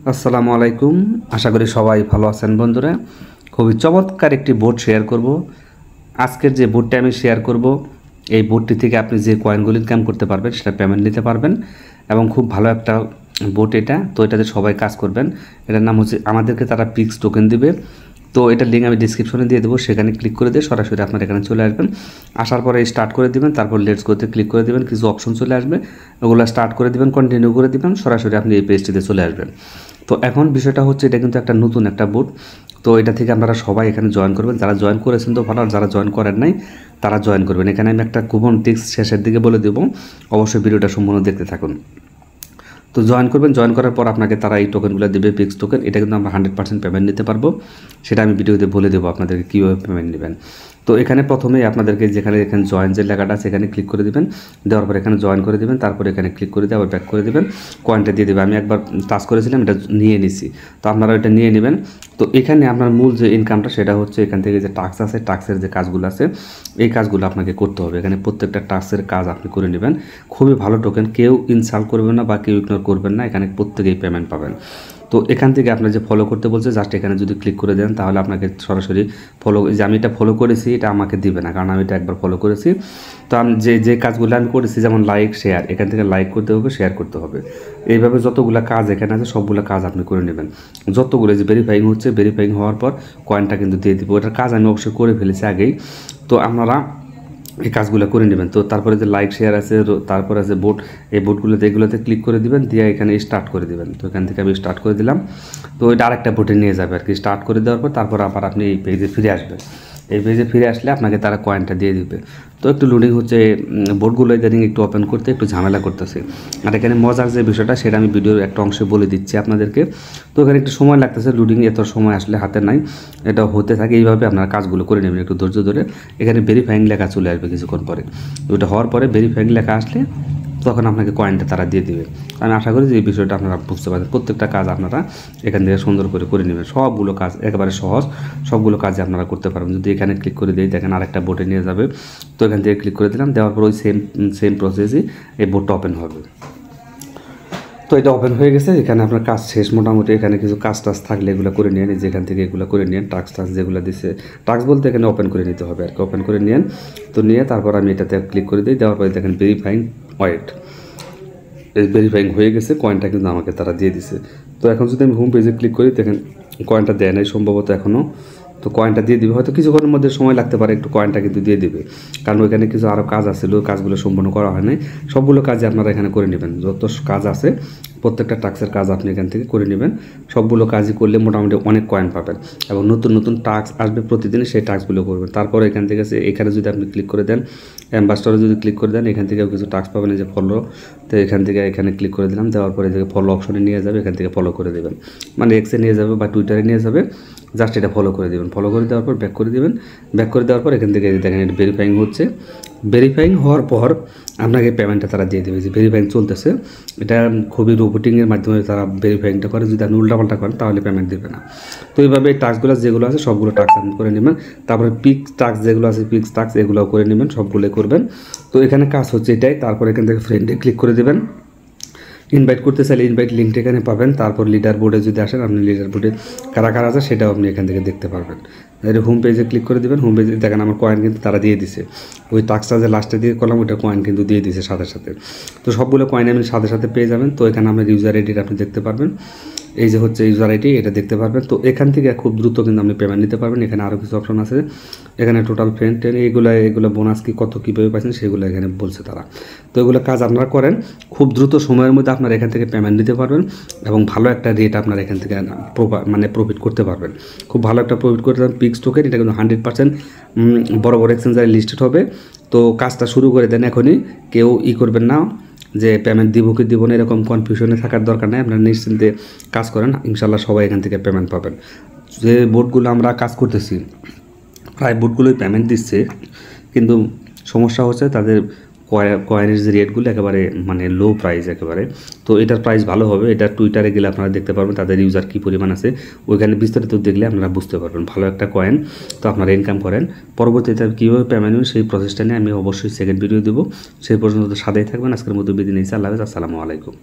আসসালামু আলাইকুম। আশা করি সবাই ভালো আছেন বন্ধুরা। খুবই চমৎকার একটি বোর্ড শেয়ার করব। আজকের যে বোর্ডটা আমি শেয়ার করব, এই বোর্ডটি থেকে আপনি যে কয়েনগুলো ইনকাম করতে পারবেন সেটা পেমেন্ট নিতে পারবেন এবং খুব ভালো একটা বোর্ড এটা। তো এটাতে সবাই কাজ করবেন। এটার নাম হচ্ছে, আমাদেরকে তারা পিক্স টোকেন দিবে। তো এটার লিঙ্ক আমি ডিসক্রিপশনে দিয়ে দেবো, সেখানে ক্লিক করে দিয়ে সরাসরি আপনার এখানে চলে আসবেন। আসার পরে স্টার্ট করে দিবেন, তারপর লেটস গোতে ক্লিক করে দিবেন। কিছু অপশন চলে আসবে, ওগুলো স্টার্ট করে দিবেন, কন্টিনিউ করে দিবেন, সরাসরি আপনি এই পেজটিতে চলে আসবেন। তো এখন বিষয়টা হচ্ছে, এটা কিন্তু একটা নতুন একটা বোর্ড। তো এটা থেকে আপনারা সবাই এখানে জয়েন করবেন। যারা জয়েন করেছেন তো ভালো, আর যারা জয়েন করেন নাই তারা জয়েন করবেন। এখানে আমি একটা কুপন টিক্স শেষের দিকে বলে দেবো, অবশ্যই ভিডিওটা সম্পূর্ণ দেখতে থাকুন। তো জয়েন করবেন, জয়েন করার পর আপনাকে তারা এই টোকেনগুলো দেবে, পিক্স টোকেন। এটা কিন্তু আমরা 100% পেমেন্ট নিতে পারবো, সেটা আমি ভিডিওতে বলে দেবো আপনাদেরকে কীভাবে পেমেন্ট নেবেন। তো এখানে প্রথমেই আপনাদেরকে এখানে জয়েন যে লেখাটা আছে এখানে ক্লিক করে দেবেন। দেওয়ার পর এখানে জয়েন করে দেবেন, তারপর এখানে ক্লিক করে দিয়ে আবার ব্যাক করে দেবেন, কয়েনটা দিয়ে দেবেন। আমি একবার টাচ করেছিলাম, এটা নিয়ে নিছি, তো আপনারা এটা নিয়ে নেবেন। তো এখানে আপনার মূল যে ইনকামটা সেটা হচ্ছে এখান থেকে যে টাস্ক আছে, টাস্কের যে কাজগুলো আছে এই কাজগুলো আপনাকে করতে হবে। এখানে প্রত্যেকটা টাস্কের কাজ আপনি করে নেবেন। খুবই ভালো টোকেন, কেউ ইনসাল্ট করবেন না বা কেউ ইগনোর করবেন না, এখানে প্রত্যেকেই পেমেন্ট পাবেন। তো এখান থেকে আপনার যে ফলো করতে বলছে, জাস্ট এখানে যদি ক্লিক করে দেন তাহলে আপনাকে সরাসরি ফলো, যে আমি এটা ফলো করেছি এটা আমাকে দিবে না, কারণ আমি এটা একবার ফলো করেছি। তো আমি যে কাজগুলো আমি করেছি, যেমন লাইক শেয়ার, এখান থেকে লাইক করতে হবে, শেয়ার করতে হবে। এইভাবে যতগুলো কাজ এখানে আছে সবগুলো কাজ আপনি করে নেবেন। যতগুলো যে ভেরিফাইং হচ্ছে, ভেরিফাইং হওয়ার পর কয়েনটা কিন্তু দিয়ে দিব। ওটার কাজ আমি অবশ্যই করে ফেলেছি আগেই। তো আপনারা এই কাজগুলো করে নেবেন। তো তারপরে যে লাইক শেয়ার আছে, তারপরে আছে বোট, এই বোটগুলোতে এগুলোতে ক্লিক করে দিবেন, দিয়ে এখানে স্টার্ট করে দিবেন। তো এখান থেকে আমি স্টার্ট করে দিলাম। তো এটা আরেকটা বোটে নিয়ে যাবে আর কি। স্টার্ট করে দেওয়ার পর তারপর আবার আপনি এই পেজে ফিরে আসবেন। এই পেজে ফিরে আসলে আপনাকে তারা কয়েনটা দিয়ে দিবে। তো একটু লোডিং হচ্ছে, বোর্ডগুলো ইদানিং একটু ওপেন করতে একটু ঝামেলা করতেছে। আর এখানে মজার যে বিষয়টা সেটা আমি ভিডিওর একটা অংশে বলে দিচ্ছি আপনাদেরকে। তো এখানে একটু সময় লাগতেছে, লোডিং এত সময় আসলে হাতে নাই, এটা হতে থাকে। এইভাবে আপনারা কাজগুলো করে নেবেন একটু ধৈর্য ধরে। এখানে ভেরিফাইং লেখা চলে আসবে কিছুক্ষণ পরে। ওইটা হওয়ার পরে ভেরিফাইং লেখা আসলে তখন আপনাকে কয়েনটা তারা দিয়ে দিবে। আমি আশা করি যে এই বিষয়টা আপনারা বুঝতে পারবেন। প্রত্যেকটা কাজ আপনারা এখান থেকে সুন্দর করে করে নেবেন। সবগুলো কাজ একেবারে সহজ, সবগুলো কাজে আপনারা করতে পারবেন। যদি এখানে ক্লিক করে দিই, দেখেন আরেকটা বোর্ডে নিয়ে যাবে। তো এখান থেকে ক্লিক করে দিলাম, দেওয়ার পর ওই সেম প্রসেসই এই বোর্ডটা ওপেন হবে। তো এটা ওপেন হয়ে গেছে। এখানে আপনার কাজ শেষ মোটামুটি। এখানে কিছু কাজ টাজ থাকলে এগুলো করে নিন, যেখান থেকে এগুলো করে নিন। টাস্ক যেগুলো দিচ্ছে, টাস্ক বলতে এখানে ওপেন করে নিতে হবে আর কি। ওপেন করে নিন। তো নিয়ে তারপর আমি এটাতে ক্লিক করে দিই। দেওয়ার পরে দেখেন ভেরিফাইং ওয়েট, এই ভেরিফাইং হয়ে গেছে, কয়েনটা কিন্তু আমাকে তারা দিয়ে দিছে। তো এখন যদি আমি হোম পেজে ক্লিক করি, দেখেন কয়েনটা দেয় নাই সম্ভবত এখনও। তো কয়েনটা দিয়ে দিবে, হয়তো কিছুক্ষণের মধ্যে সময় লাগতে পারে, একটু কয়েনটা কিন্তু দিয়ে দিবে, কারণ ওইখানে কিছু আরও কাজ আছে, ওই কাজগুলো সম্পূর্ণ করা হয় নাই। সবগুলো কাজে আপনারা এখানে করে নেবেন। যত কাজ আছে প্রত্যেকটা টাস্কের কাজ আপনি এখান থেকে করে নেবেন। সবগুলো কাজই করলে মোটামুটি অনেক কয়েন পাবেন এবং নতুন নতুন টাস্ক আসবে প্রতিদিন, সেই টাস্কগুলো করবেন। তারপরে এখান থেকে এখানে যদি আপনি ক্লিক করে দেন, অ্যাম্বাসডারে যদি ক্লিক করে দেন, এখান থেকেও কিছু টাস্ক পাবেন, এই যে ফলো। তো এখান থেকে এখানে ক্লিক করে দিলাম, দেওয়ার পরে এদিকে ফলো অপশনে নিয়ে যাবে, এখান থেকে ফলো করে দেবেন, মানে এক্সে নিয়ে যাবে বা টুইটারে নিয়ে যাবে। জাস্ট এটা ফলো করে দেবেন। ফলো করে দেওয়ার পর ব্যাক করে দেবেন। ব্যাক করে দেওয়ার পর এখান থেকে দেখেন এটা ভেরিফাইং হচ্ছে। ভেরিফাইং হওয়ার পর আপনাকে পেমেন্টটা তারা দিয়ে দেবে। যে ভেরিফাইং চলতেছে, এটা খুবই রোবোটিংয়ের মাধ্যমে তারা ভেরিফাইংটা করে। যদি আপনি উল্টাপাল্টা করেন তাহলে পেমেন্ট দেবে না। তো এইভাবে টাস্কগুলো যেগুলো আছে সবগুলো টাস্ক আপনি করে নেবেন। তারপরে পিক্স টাস্ক যেগুলো আছে, পিক্স টাস্ক এগুলোও করে নেবেন, সবগুলোই করবেন। তো এখানে কাজ হচ্ছে এটাই। তারপর এখান থেকে ফ্রেন্ডে ক্লিক করে দেবেন। ইনভাইট করতে চাইলে ইনভাইট লিঙ্কটা এখানে পাবেন। তারপর লিডার বোর্ডে যদি আসেন, আপনি লিডার বোর্ডে কারা কারা আছে সেটাও আপনি এখান থেকে দেখতে পারবেন। এর হোম পেজে ক্লিক করে দেবেন। হোম পেজে দেখেন আমার কয়েন কিন্তু তারা দিয়ে দিছে। ওই টাস্কটা যে লাস্টে দিয়ে করলাম ওইটা কয়েন কিন্তু দিয়ে দিছে সাথে সাথে। তো সবগুলো কয়েন আপনি সাথে সাথে পেয়ে যাবেন। তো এখানে আপনার ইউজার আইডিটা আপনি দেখতে পারবেন। এই যে হচ্ছে ইউজার আইডি, এটা দেখতে পারবেন। তো এখান থেকে খুব দ্রুত কিন্তু আপনি পেমেন্ট নিতে পারবেন। এখানে আরও কিছু অপশন আছে, এখানে টোটাল ফ্রেন্ড এগুলো বোনাস কি কত কীভাবে পাচ্ছেন সেগুলো এখানে বলছে তারা। তো এগুলো কাজ আপনারা করেন, খুব দ্রুত সময়ের মধ্যে আপনারা এখান থেকে পেমেন্ট নিতে পারবেন এবং ভালো একটা রেট আপনারা এখান থেকে মানে প্রফিট করতে পারবেন। খুব ভালো একটা প্রফিট করতে পারবেন। পিক্স টোকেন এটা কিন্তু 100% বড় বড় এক্সচেঞ্জারে লিস্টেড হবে। তো কাজটা শুরু করে দেন এখনই, কেউ করবেন না যে পেমেন্ট দিব কি দিব না এরকম কনফিউশনে থাকার দরকার নেই। আপনারা নিশ্চিন্তে কাজ করেন, ইনশাল্লাহ সবাই এখান থেকে পেমেন্ট পাবেন। যে বোর্ডগুলো আমরা কাজ করতেছি প্রায় বোর্ডগুলোই পেমেন্ট দিচ্ছে, কিন্তু সমস্যা হচ্ছে তাদের কয়েনের যে রেটগুলো একেবারে মানে লো প্রাইস একেবারে। তো এটার প্রাইস ভালো হবে। এটা টুইটারে গেলে আপনারা দেখতে পারবেন তাদের ইউজার কী পরিমাণ আছে, ওইখানে বিস্তারিত দেখলে আপনারা বুঝতে পারবেন। ভালো একটা কয়েন, তো আপনারা ইনকাম করেন। পরবর্তীতে কীভাবে পেমেন্ট নেবেন সেই প্রসেসটা নিয়ে আমি অবশ্যই সেকেন্ড ভিডিও দেবো। সেই পর্যন্ত সাথেই থাকবেন। আজকের মতো বিদায় নিচ্ছি। আল্লাহ হাফেজ। আসসালামু আলাইকুম।